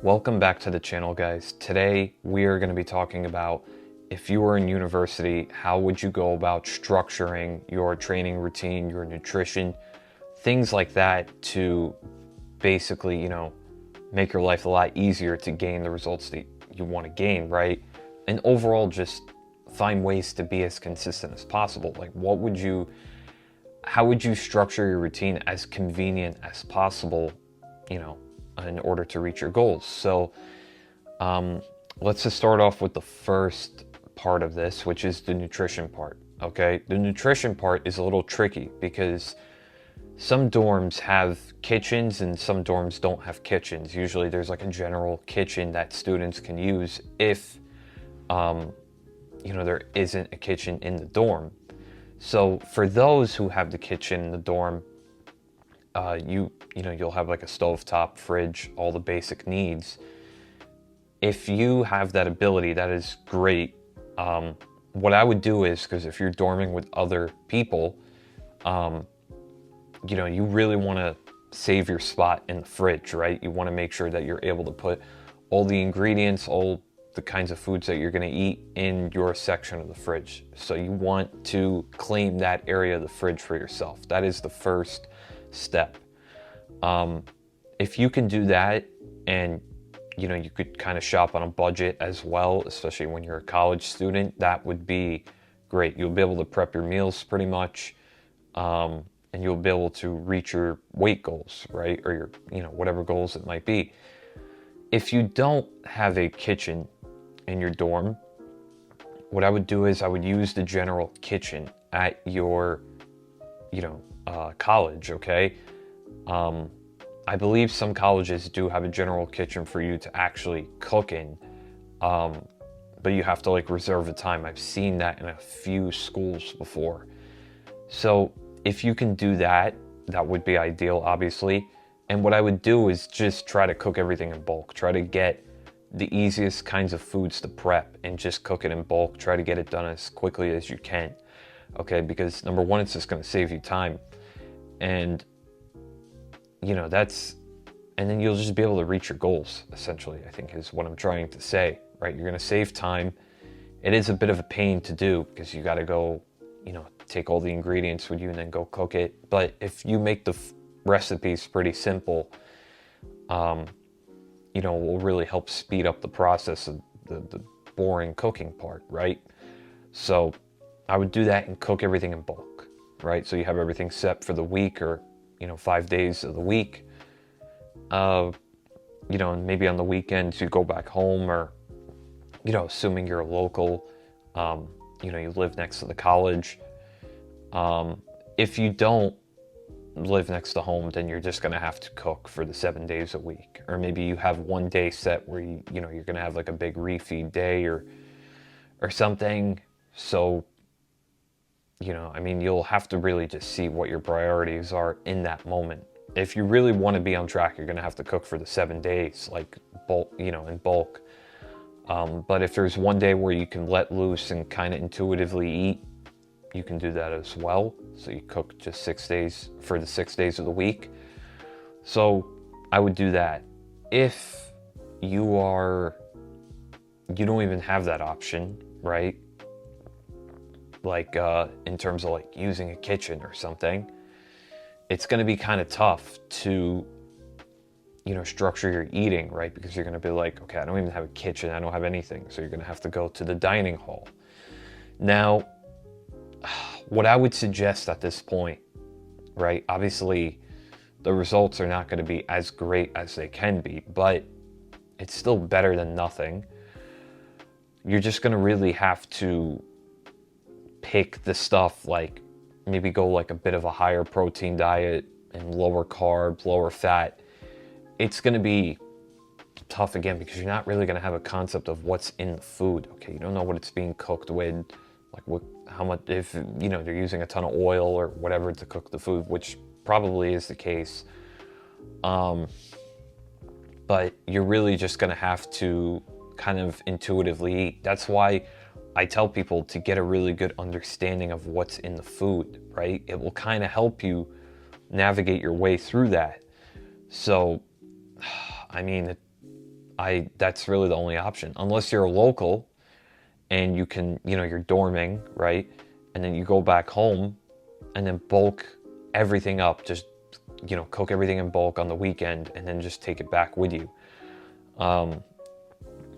Welcome back to the channel, guys. Today we are going to be talking about, if you were in university, how would you go about structuring your training routine, your nutrition, things like that, to basically, make your life a lot easier to gain the results that you want to gain, right? And overall, just find ways to be as consistent as possible. Like, how would you structure your routine as convenient as possible, in order to reach your goals? So let's just start off with the first part of this, which is the nutrition part. Okay, the nutrition part is a little tricky because some dorms have kitchens and some dorms don't have kitchens. Usually there's like a general kitchen that students can use if there isn't a kitchen in the dorm. So for those who have the kitchen in the dorm, you'll have like a stovetop, fridge, all the basic needs. If you have that ability, that is great. What I would do is, because if you're dorming with other people, you really want to save your spot in the fridge, right? You want to make sure that you're able to put all the ingredients, all the kinds of foods that you're going to eat in your section of the fridge. So you want to claim that area of the fridge for yourself. That is the first step. If you can do that, and you could kind of shop on a budget as well, especially when you're a college student, that would be great. You'll be able to prep your meals pretty much, and you'll be able to reach your weight goals, right? Or your, whatever goals it might be. If you don't have a kitchen in your dorm, what I would do is I would use the general kitchen at your, college, okay? I believe some colleges do have a general kitchen for you to actually cook in, but you have to reserve the time. I've seen that in a few schools before. So if you can do that, that would be ideal, obviously. And what I would do is just try to cook everything in bulk. Try to get the easiest kinds of foods to prep and just cook it in bulk. Try to get it done as quickly as you can, okay? Because number one, it's just going to save you time. And and then you'll just be able to reach your goals, essentially, I think is what I'm trying to say, right? You're going to save time. It is a bit of a pain to do because you got to go, take all the ingredients with you and then go cook it. But if you make the recipes pretty simple, it will really help speed up the process of the boring cooking part, right? So I would do that and cook everything in bulk, right? So you have everything set for the week, or 5 days of the week. And maybe on the weekends you go back home, or assuming you're a local, you live next to the college. If you don't live next to home, then you're just going to have to cook for the 7 days a week. Or maybe you have one day set where you're going to have like a big refeed day or something. So you'll have to really just see what your priorities are in that moment. If you really want to be on track, you're going to have to cook for the 7 days, in bulk. But if there's one day where you can let loose and kind of intuitively eat, you can do that as well. So you cook just 6 days for the 6 days of the week. So I would do that. If you don't even have that option, right? In terms of using a kitchen or something, it's going to be kind of tough to, structure your eating, right? Because you're going to be like, okay, I don't even have a kitchen. I don't have anything. So you're going to have to go to the dining hall. Now, what I would suggest at this point, right? Obviously, the results are not going to be as great as they can be, but it's still better than nothing. You're just going to really have to pick the stuff, maybe go a bit of a higher protein diet and lower carb, lower fat. It's going to be tough again because you're not really going to have a concept of what's in the food. Okay, you don't know what it's being cooked with, how much, if they're using a ton of oil or whatever to cook the food, which probably is the case. But you're really just going to have to kind of intuitively eat. That's why I tell people to get a really good understanding of what's in the food, right? It will kind of help you navigate your way through that. So, that's really the only option. Unless you're a local and you can, you're dorming, right? And then you go back home and then bulk everything up, just, cook everything in bulk on the weekend and then just take it back with you.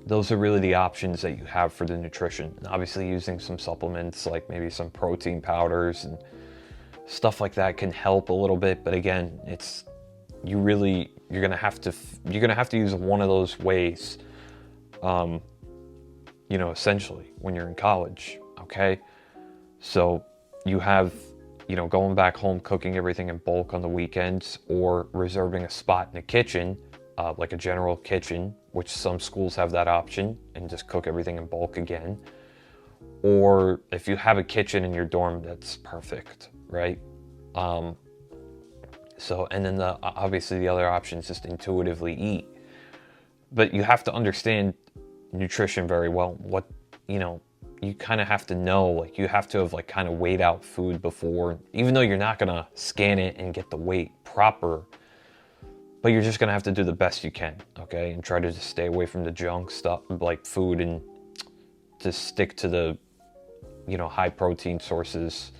Those are really the options that you have for the nutrition. And obviously using some supplements like maybe some protein powders and stuff like that can help a little bit. But again, you're gonna have to use one of those ways, essentially when you're in college. Okay. So you have, going back home, cooking everything in bulk on the weekends, or reserving a spot in the kitchen, like a general kitchen, which some schools have that option, and just cook everything in bulk again. Or if you have a kitchen in your dorm, that's perfect, right? So, and then obviously the other option is just intuitively eat. But you have to understand nutrition very well. You kind of have to know, like you have to have like kind of weighed out food before, even though you're not gonna scan it and get the weight proper, but you're just gonna have to do the best you can, okay? And try to just stay away from the junk stuff like food, and just stick to the, high protein sources,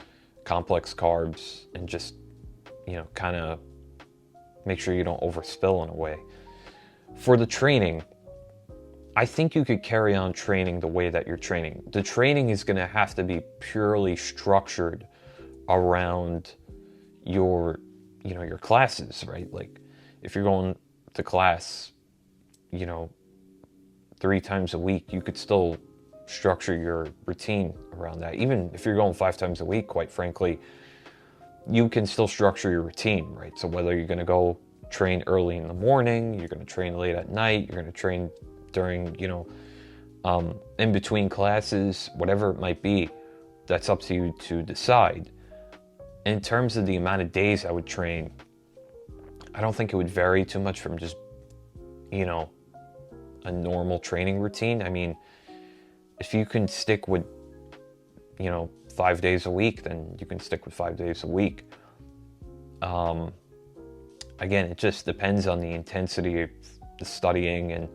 complex carbs, and just, kind of make sure you don't overspill in a way. For the training, I think you could carry on training the way that you're training. The training is going to have to be purely structured around your classes, right? Like if you're going to class, 3 times a week, you could still structure your routine around that. Even if you're going 5 times a week, quite frankly, you can still structure your routine, right? So whether you're going to go train early in the morning, you're going to train late at night, you're going to train during, in between classes, whatever it might be, that's up to you to decide. In terms of the amount of days I would train, I don't think it would vary too much from just, a normal training routine. I mean, if you can stick with, 5 days a week, then you can stick with 5 days a week. Again, it just depends on the intensity of the studying and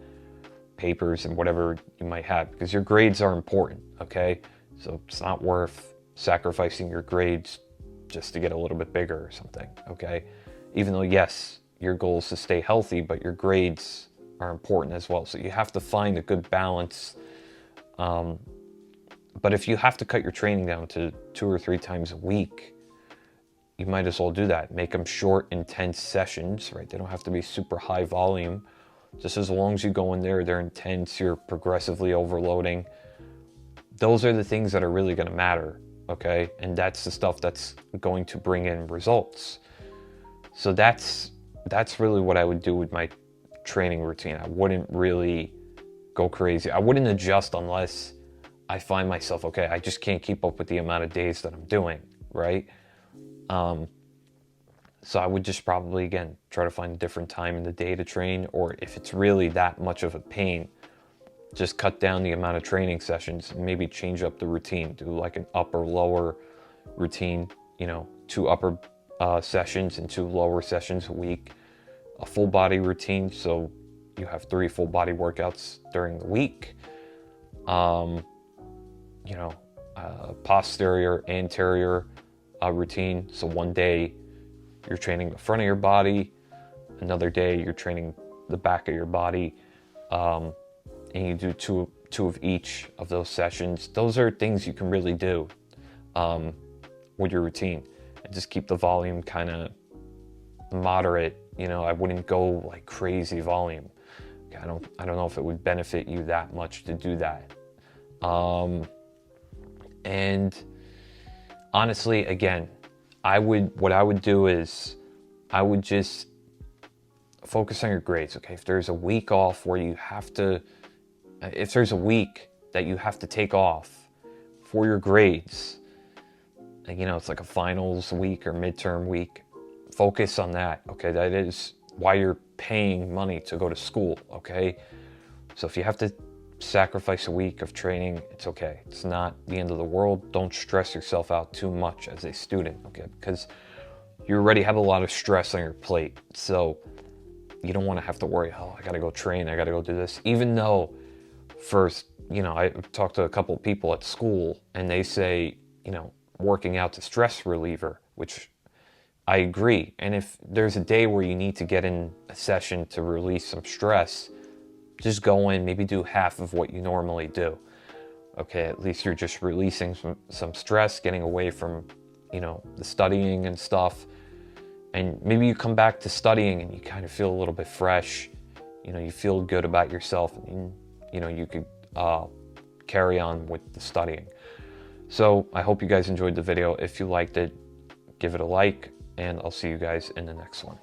papers and whatever you might have, because your grades are important, okay? So it's not worth sacrificing your grades just to get a little bit bigger or something, okay? Even though, yes, your goal is to stay healthy, but your grades are important as well. So you have to find a good balance. But if you have to cut your training down to 2 or 3 times a week, you might as well do that. Make them short, intense sessions, right? They don't have to be super high volume. Just as long as you go in there, they're intense, you're progressively overloading. Those are the things that are really going to matter, okay? And that's the stuff that's going to bring in results. So that's really what I would do with my training routine. I wouldn't really go crazy. I wouldn't adjust unless I find myself, okay, I just can't keep up with the amount of days that I'm doing, right? So I would just probably, again, try to find a different time in the day to train, or if it's really that much of a pain, just cut down the amount of training sessions and maybe change up the routine. Do like an upper lower routine, 2 upper sessions and 2 lower sessions a week. A full body routine, so you have 3 full body workouts during the week. Posterior, anterior routine. So one day you're training the front of your body, another day you're training the back of your body, and you do two of each of those sessions. Those are things you can really do with your routine, and just keep the volume kind of moderate. I wouldn't go like crazy volume. I don't know if it would benefit you that much to do that. And honestly, again, what I would do is I would just focus on your grades, okay? If there's a week off where if there's a week that you have to take off for your grades, it's like a finals week or midterm week, focus on that, okay? That is why you're paying money to go to school, okay? So if you have to sacrifice a week of training, it's okay. It's not the end of the world. Don't stress yourself out too much as a student, okay? Because you already have a lot of stress on your plate. So You don't want to have to worry, oh, I got to go train, I got to go do this. Even though first, you know, I talked to a couple of people at school and they say, you know, working out's a stress reliever, which I agree. And if there's a day where you need to get in a session to release some stress, just go in, maybe do half of what you normally do. Okay, at least you're just releasing some stress, getting away from, you know, the studying and stuff. And maybe you come back to studying and you kind of feel a little bit fresh. You know, you feel good about yourself, and you know, you could carry on with the studying. So I hope you guys enjoyed the video. If you liked it, give it a like, and I'll see you guys in the next one.